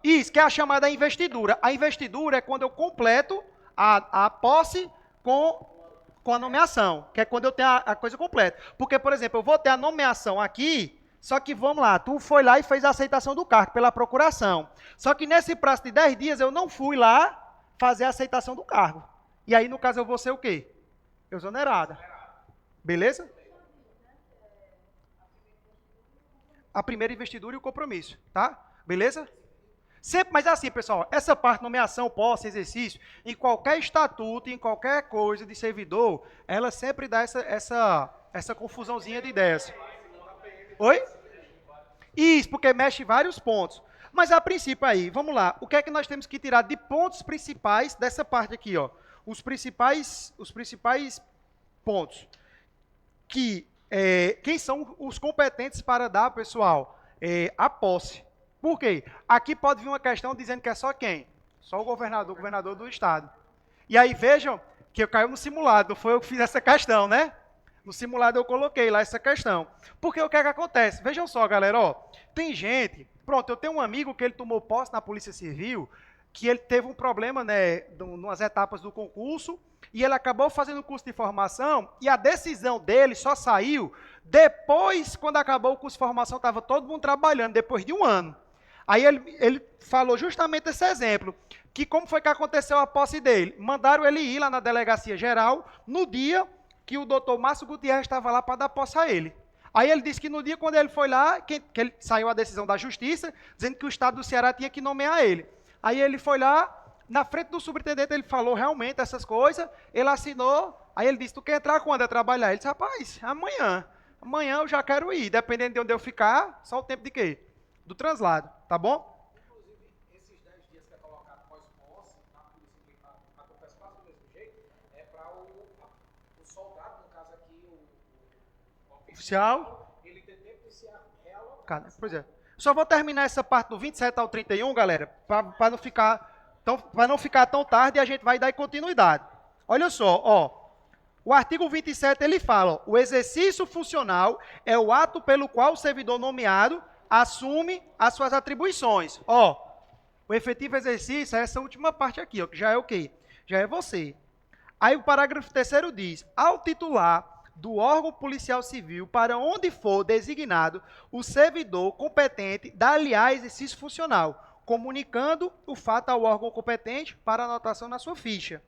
A: Isso, que é a chamada investidura. A investidura é quando eu completo a posse com a nomeação, que é quando eu tenho a coisa completa. Porque, por exemplo, eu vou ter a nomeação aqui, só que, vamos lá, tu foi lá e fez a aceitação do cargo pela procuração. Só que nesse prazo de 10 dias eu não fui lá fazer a aceitação do cargo. E aí, no caso, eu vou ser o quê? Exonerada. Beleza? A primeira investidura e o compromisso, tá? Beleza? Sempre, mas assim, pessoal, essa parte, nomeação, posse, exercício, em qualquer estatuto, em qualquer coisa de servidor, ela sempre dá essa confusãozinha de ideias. Oi? Isso, porque mexe vários pontos. Mas a princípio aí, vamos lá, o que é que nós temos que tirar de pontos principais dessa parte aqui, ó? Os principais pontos. Quem são os competentes para dar, pessoal, a posse. Por quê? Aqui pode vir uma questão dizendo que é só quem? Só o governador do estado. E aí vejam que eu caio no simulado, não foi eu que fiz essa questão, né? No simulado eu coloquei lá essa questão. Porque o que é que acontece? Vejam só, galera, ó, tem gente, pronto, eu tenho um amigo que ele tomou posse na Polícia Civil, que ele teve um problema, né, nas etapas do concurso, e ele acabou fazendo o curso de formação, e a decisão dele só saiu depois, quando acabou o curso de formação, estava todo mundo trabalhando, depois de um ano. Aí ele falou justamente esse exemplo, que como foi que aconteceu a posse dele? Mandaram ele ir lá na delegacia geral, no dia que o doutor Márcio Gutierrez estava lá para dar posse a ele. Aí ele disse que no dia quando ele foi lá, que ele saiu a decisão da justiça, dizendo que o estado do Ceará tinha que nomear ele. Aí ele foi lá, na frente do superintendente, ele falou realmente essas coisas, ele assinou, aí ele disse, tu quer entrar quando a trabalhar? Ele disse, rapaz, amanhã eu já quero ir, dependendo de onde eu ficar, só o tempo de quê? Do translado, tá bom?
B: Inclusive, esses 10 dias que é colocado pós-posse, na polícia militar, acontece quase do mesmo jeito, é para o soldado, no caso aqui, o
A: oficial,
B: ele tem tempo de se realocar.
A: Pois é. Só vou terminar essa parte do 27 ao 31, galera, para não ficar tão tarde e a gente vai dar continuidade. Olha só, ó. O artigo 27, ele fala, ó, o exercício funcional é o ato pelo qual o servidor nomeado assume as suas atribuições. Ó, o efetivo exercício é essa última parte aqui, ó, que já é o quê? Já é você. Aí o parágrafo 3º diz, ao titular do órgão policial civil para onde for designado o servidor competente dar-lhe-á exercício funcional, comunicando o fato ao órgão competente para anotação na sua ficha.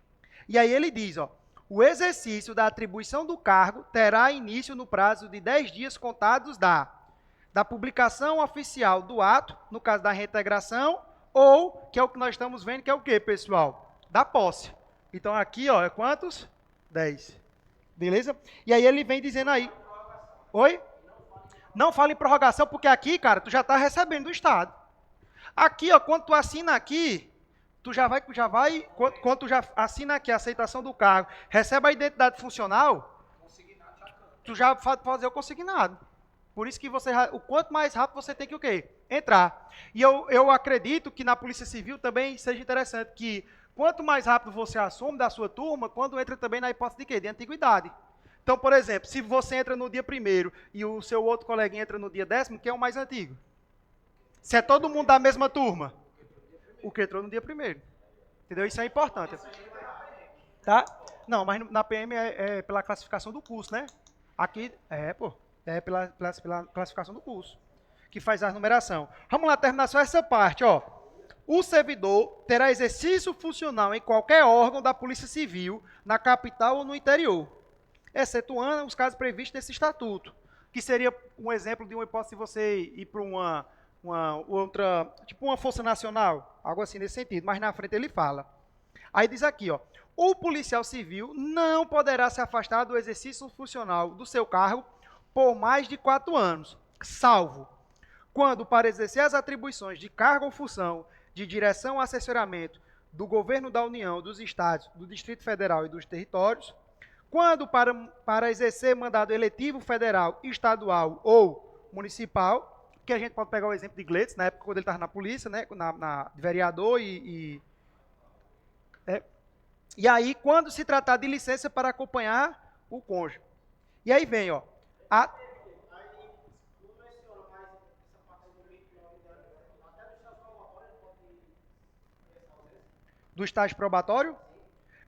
A: E aí ele diz, ó, o exercício da atribuição do cargo terá início no prazo de 10 dias contados da publicação oficial do ato, no caso da reintegração, ou, que é o que nós estamos vendo, que é o quê, pessoal? Da posse. Então aqui, ó, é quantos? 10. Beleza? E aí ele vem dizendo aí. Oi? Não fala em prorrogação, porque aqui, cara, tu já está recebendo do Estado. Aqui, ó, quando tu assina aqui, tu quando tu já assina aqui a aceitação do cargo, recebe a identidade funcional, tu já pode fazer o consignado. Por isso que o quanto mais rápido você tem que o quê? Entrar. E eu acredito que na Polícia Civil também seja interessante que quanto mais rápido você assume da sua turma, quando entra também na hipótese de quê? De antiguidade. Então, por exemplo, se você entra no dia 1º e o seu outro coleguinha entra no dia 10º, quem é o mais antigo? Se é todo mundo da mesma turma, o que entrou no dia 1º. Entendeu? Isso é importante. Tá? Não, mas na PM é pela classificação do curso, né? Aqui, é pela classificação do curso, que faz a numeração. Vamos lá, terminar só essa parte, ó. O servidor terá exercício funcional em qualquer órgão da Polícia Civil, na capital ou no interior, excetuando os casos previstos nesse estatuto, que seria um exemplo de uma hipótese de você ir para uma outra, tipo uma força nacional, algo assim nesse sentido, mas na frente ele fala. Aí diz aqui, ó, o policial civil não poderá se afastar do exercício funcional do seu cargo por mais de 4 anos, salvo quando, para exercer as atribuições de cargo ou função de direção ou assessoramento do governo da União, dos Estados, do Distrito Federal e dos territórios, quando, para exercer mandado eletivo federal, estadual ou municipal, que a gente pode pegar o exemplo de Gleitz, na época quando ele estava na polícia, né, de vereador e aí, quando se tratar de licença para acompanhar o cônjuge. E aí vem, ó, do estágio probatório?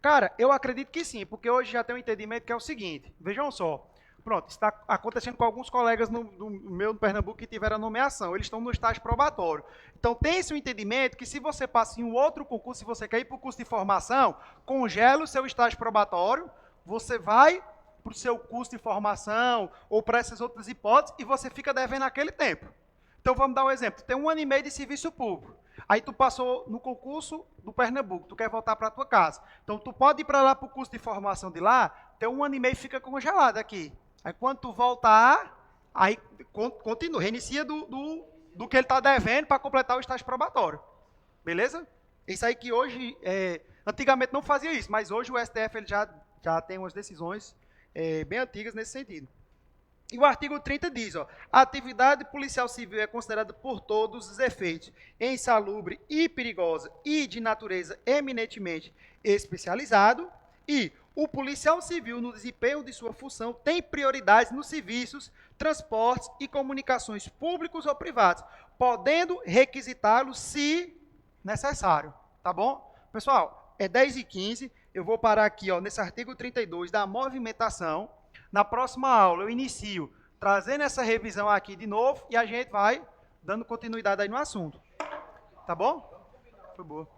A: Cara, eu acredito que sim, porque hoje já tem um entendimento que é o seguinte, vejam só, pronto, está acontecendo com alguns colegas no meu no Pernambuco que tiveram a nomeação, eles estão no estágio probatório. Então tem esse entendimento que se você passa em um outro concurso, se você quer ir para o curso de formação, congela o seu estágio probatório, você vai para o seu curso de formação ou para essas outras hipóteses e você fica devendo aquele tempo. Então vamos dar um exemplo, tem 1 ano e meio de serviço público. Aí tu passou no concurso do Pernambuco, tu quer voltar para a tua casa. Então tu pode ir para lá para o curso de formação de lá, tem 1 ano e meio e fica congelado aqui. Aí quando tu voltar, aí continua, reinicia do que ele está devendo para completar o estágio probatório. Beleza? Isso aí que hoje, antigamente não fazia isso, mas hoje o STF ele já tem umas decisões bem antigas nesse sentido. E o artigo 30 diz, ó, a atividade policial civil é considerada por todos os efeitos insalubre e perigosa e de natureza eminentemente especializado, e o policial civil no desempenho de sua função tem prioridades nos serviços, transportes e comunicações públicos ou privados, podendo requisitá-los se necessário, tá bom? Pessoal, é 10h15, eu vou parar aqui, ó, nesse artigo 32 da movimentação. Na próxima aula eu inicio trazendo essa revisão aqui de novo e a gente vai dando continuidade aí no assunto. Tá bom? Foi boa.